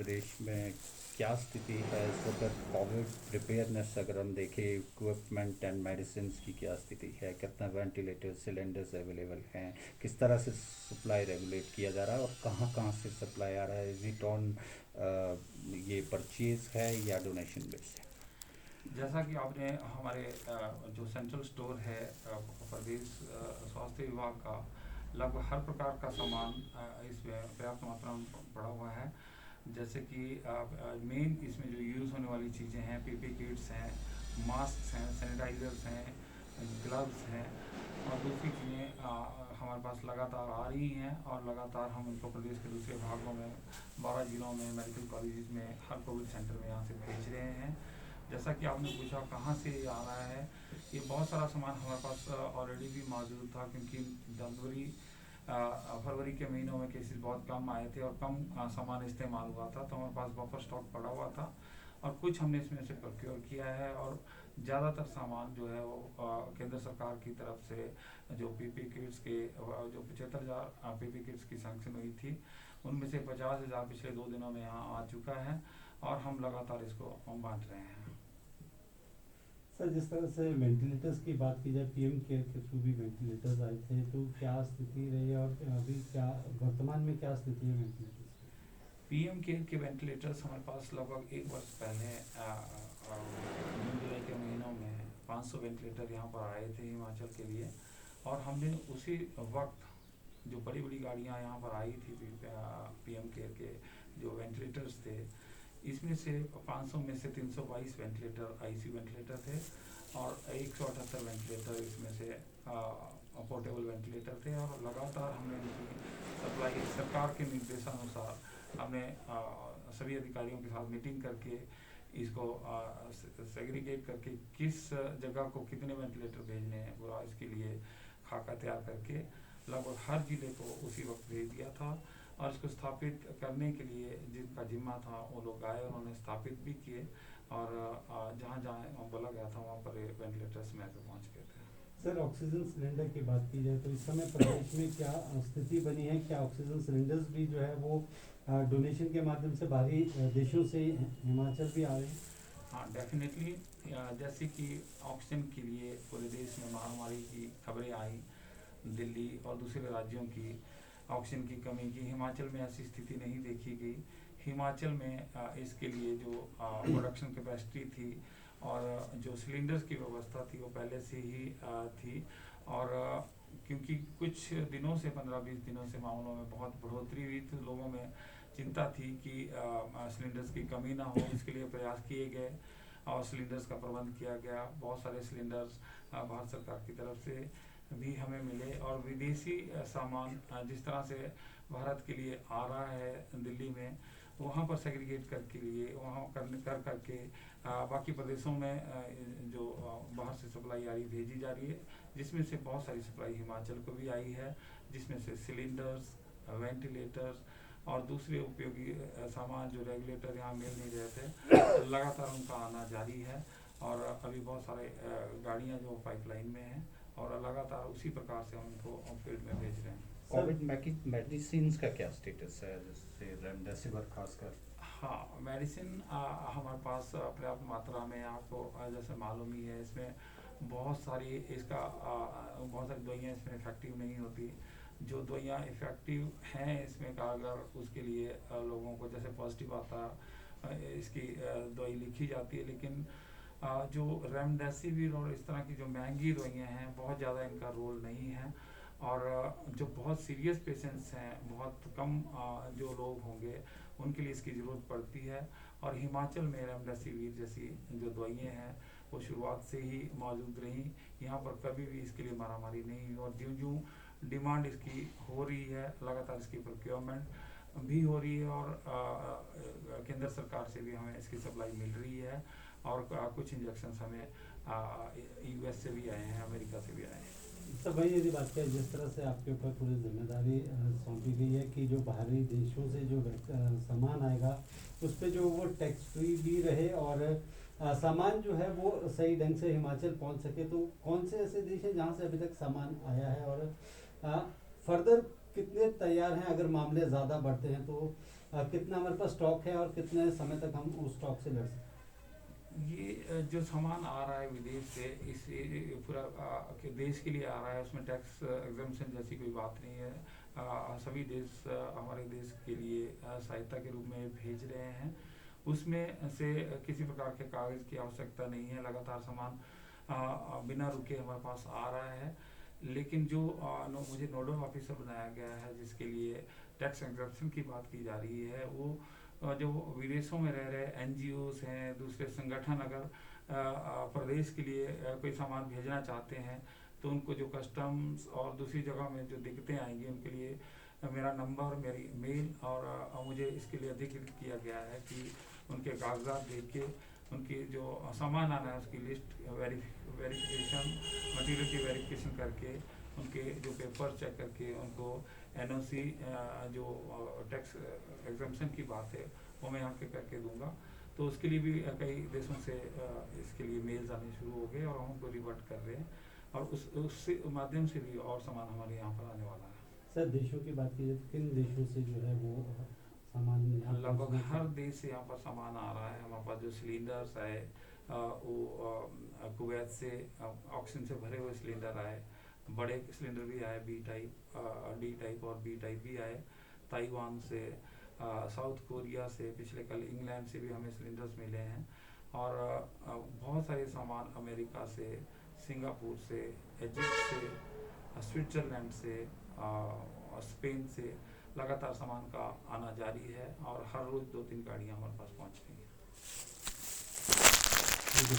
प्रदेश में क्या स्थिति है इस वक्त? कोविड प्रिपेयरनेस अगर हम देखें, इक्विपमेंट एंड मेडिसिन की क्या स्थिति है, कितना वेंटिलेटर सिलेंडर्स अवेलेबल हैं, किस तरह से सप्लाई रेगुलेट किया जा रहा है और कहाँ कहाँ से सप्लाई आ रहा है? इज इट ऑन ये परचेज है या डोनेशन बेस है? जैसा कि आपने हमारे जो सेंट्रल स्टोर है प्रदेश स्वास्थ्य विभाग का, लगभग हर प्रकार का सामान इसमें पर्याप्त मात्रा में पड़ा हुआ है। जैसे कि मेन इसमें जो यूज़ होने वाली चीज़ें हैं, पीपी किट्स हैं, मास्क हैं, सैनिटाइजर्स हैं, ग्लव्स हैं और दूसरी चीज़ें हमारे पास लगातार आ रही हैं और लगातार हम इनको प्रदेश के दूसरे भागों में 12 जिलों में मेडिकल कॉलेजेस में हर कोविड सेंटर में यहाँ से भेज रहे हैं। जैसा कि आपने पूछा कहाँ से ये आ रहा है, ये बहुत सारा सामान हमारे पास ऑलरेडी भी मौजूद था, क्योंकि जनवरी फरवरी के महीनों में केसेस बहुत कम आए थे और कम सामान इस्तेमाल हुआ था, तो हमारे पास बफर स्टॉक पड़ा हुआ था और कुछ हमने इसमें से प्रोक्योर किया है। और ज़्यादातर सामान जो है वो केंद्र सरकार की तरफ से जो पीपी किट्स के जो 75,000 पीपी किट्स की सैंक्शन हुई थी, उनमें से 50,000 पिछले 2 दिनों में यहाँ आ चुका है और हम लगातार इसको बांट रहे हैं। सर, जिस तरह से वेंटिलेटर्स की बात की जाए, पीएम केयर के थ्रू भी वेंटिलेटर्स आए थे, तो क्या स्थिति रही है और अभी क्या वर्तमान में क्या स्थिति है वेंटिलेटर्स की? पीएम केयर के वेंटिलेटर्स हमारे पास लगभग 1 वर्ष पहले जून जुलाई के महीनों में 500 वेंटिलेटर यहाँ पर आए थे हिमाचल के लिए, और हमने उसी वक्त जो बड़ी बड़ी गाड़ियाँ यहाँ पर आई थी पीएम केयर के जो वेंटिलेटर्स थे, इसमें से 500 में से 322 वेंटिलेटर आईसीयू वेंटिलेटर थे और 178 वेंटिलेटर इसमें से पोर्टेबल वेंटिलेटर थे। और लगातार हमने इनकी सप्लाई सरकार के निर्देशानुसार हमने सभी अधिकारियों के साथ मीटिंग करके इसको सेग्रीगेट करके किस जगह को कितने वेंटिलेटर भेजने हैं, पूरा इसके लिए खाका तैयार करके लगभग हर जिले को उसी वक्त भेज दिया था। और इसको स्थापित करने के लिए जिनका जिम्मा था वो लोग आए, उन्होंने स्थापित भी किए और जहाँ जहाँ बोला गया था वहाँ पर वेंटिलेटर समय पे पहुँच गए थे। सर, ऑक्सीजन सिलेंडर की बात की जाए तो इस समय प्रदेश में क्या स्थिति बनी है? क्या ऑक्सीजन सिलेंडर्स भी जो है वो डोनेशन के माध्यम से बाहरी देशों से हिमाचल भी आ रहे हैं? हाँ, डेफिनेटली। जैसे कि ऑक्सीजन के लिए पूरे देश में महामारी की खबरें आई, दिल्ली और दूसरे राज्यों की ऑक्सीजन की कमी की, हिमाचल में ऐसी स्थिति नहीं देखी गई। हिमाचल में इसके लिए जो प्रोडक्शन कैपेसिटी थी और जो सिलेंडर्स की व्यवस्था थी वो पहले से ही थी। और क्योंकि कुछ दिनों से 15-20 दिनों से मामलों में बहुत बढ़ोतरी हुई, तो लोगों में चिंता थी कि सिलेंडर्स की कमी ना हो, इसके लिए प्रयास किए गए और सिलेंडर्स का प्रबंध किया गया। बहुत सारे सिलेंडर्स भारत सरकार की तरफ से भी हमें मिले और विदेशी सामान जिस तरह से भारत के लिए आ रहा है दिल्ली में, वहाँ पर सेग्रीगेट करके लिए वहाँ करके बाकी प्रदेशों में जो बाहर से सप्लाई आ रही भेजी जा रही है, जिसमें से बहुत सारी सप्लाई हिमाचल को भी आई है, जिसमें से सिलेंडर्स, वेंटिलेटर्स और दूसरे उपयोगी सामान जो रेगुलेटर यहाँ मिल नहीं रहे थे, लगातार उनका आना जारी है। और अभी बहुत सारे गाड़ियाँ जो पाइपलाइन में हैं और लगातार उसी प्रकार से हम उनको फील्ड में भेज रहे हैं। कोविड मेडिसिन का क्या स्टेटस है, जैसे रेमडेसिविर खासकर? हाँ, मेडिसिन हमारे पास पर्याप्त मात्रा में, आपको जैसे मालूम ही है, इसमें बहुत सारी बहुत सारी दवाइयाँ इसमें इफ़ेक्टिव नहीं होती। जो दवाइयाँ इफ़ेक्टिव हैं इसमें कारगर, उसके लिए लोगों को जैसे पॉजिटिव आता इसकी दवाई लिखी जाती है, लेकिन जो रेमडेसिविर और इस तरह की जो महंगी दवाइयाँ हैं, बहुत ज़्यादा इनका रोल नहीं है। और जो बहुत सीरियस पेशेंट्स हैं, बहुत कम जो लोग होंगे, उनके लिए इसकी ज़रूरत पड़ती है। और हिमाचल में रेमडेसिविर जैसी जो दवाइयाँ हैं वो शुरुआत से ही मौजूद रहीं, यहाँ पर कभी भी इसके लिए मारामारी नहीं हुई। और ज्यों ज्यों डिमांड इसकी हो रही है, लगातार इसकी प्रोक्योरमेंट भी हो रही है और केंद्र सरकार से भी हमें इसकी सप्लाई मिल रही है। और कुछ इंजेक्शंस हमें यूएस से भी आए हैं, अमेरिका से भी आए हैं। सर, वही यदि बात करें, जिस तरह से आपके ऊपर पूरी जिम्मेदारी सौंपी गई है कि जो बाहरी देशों से जो सामान आएगा उस पर जो वो टैक्स फ्री भी रहे और सामान जो है वो सही ढंग से हिमाचल पहुंच सके, तो कौन से ऐसे देश हैं जहां से अभी तक सामान आया है और फर्दर कितने तैयार हैं अगर मामले ज़्यादा बढ़ते हैं तो कितना हमारे पास स्टॉक है और कितने समय तक हम उस स्टॉक से लड़ सकते हैं? ये जो सामान आ रहा है विदेश से, इस ये पूरा के देश के लिए आ रहा है, उसमें टैक्स एग्जम्पशन जैसी कोई बात नहीं है। सभी देश हमारे देश के लिए सहायता के रूप में भेज रहे हैं। उसमें से किसी प्रकार के कागज़ की आवश्यकता नहीं है। लगातार सामान बिना रुके हमारे पास आ रहा है। लेकिन जो मुझे नोडल ऑफिसर बनाया गया है, जिसके लिए टैक्स एग्जम्पशन की बात की जा रही है, वो जो विदेशों में रह रहे एनजीओस हैं, दूसरे संगठन अगर प्रदेश के लिए कोई सामान भेजना चाहते हैं, तो उनको जो कस्टम्स और दूसरी जगह में जो दिक्कतें आएंगी, उनके लिए मेरा नंबर, मेरी मेल और मुझे इसके लिए अधिकृत किया गया है कि उनके कागजात देख के उनकी जो सामान आना है उसकी लिस्ट वेरिफिकेशन, मटीरियल की वेरिफिकेशन करके, उनके जो पेपर चेक करके उनको एनओसी जो टैक्स एग्जम्पशन की बात है वो मैं यहाँ के करके दूंगा। तो उसके लिए भी कई देशों से इसके लिए मेल्स आने शुरू हो गए और हम उनको रिवर्ट कर रहे हैं, और उससे माध्यम से भी और सामान हमारे यहाँ पर आने वाला है। सर, देशों की बात कीजिए तो किन देशों से जो है वो सामान यहाँ लगभग पहुँचने हर का- देश से यहाँ पर सामान आ रहा है। हमारे पास जो सिलेंडर्स आए वो कुवैत से ऑक्सीजन से भरे हुए सिलेंडर आए, बड़े सिलेंडर भी आए, बी टाइप, डी टाइप और बी टाइप भी आए। ताइवान से, साउथ कोरिया से, पिछले कल इंग्लैंड से भी हमें सिलेंडर्स मिले हैं, और बहुत सारे सामान अमेरिका से, सिंगापुर से, इजिप्ट से, स्विट्ज़रलैंड से, स्पेन से लगातार सामान का आना जारी है, और हर रोज़ 2-3 गाड़ियाँ हमारे पास पहुँच रही हैं। ठीक है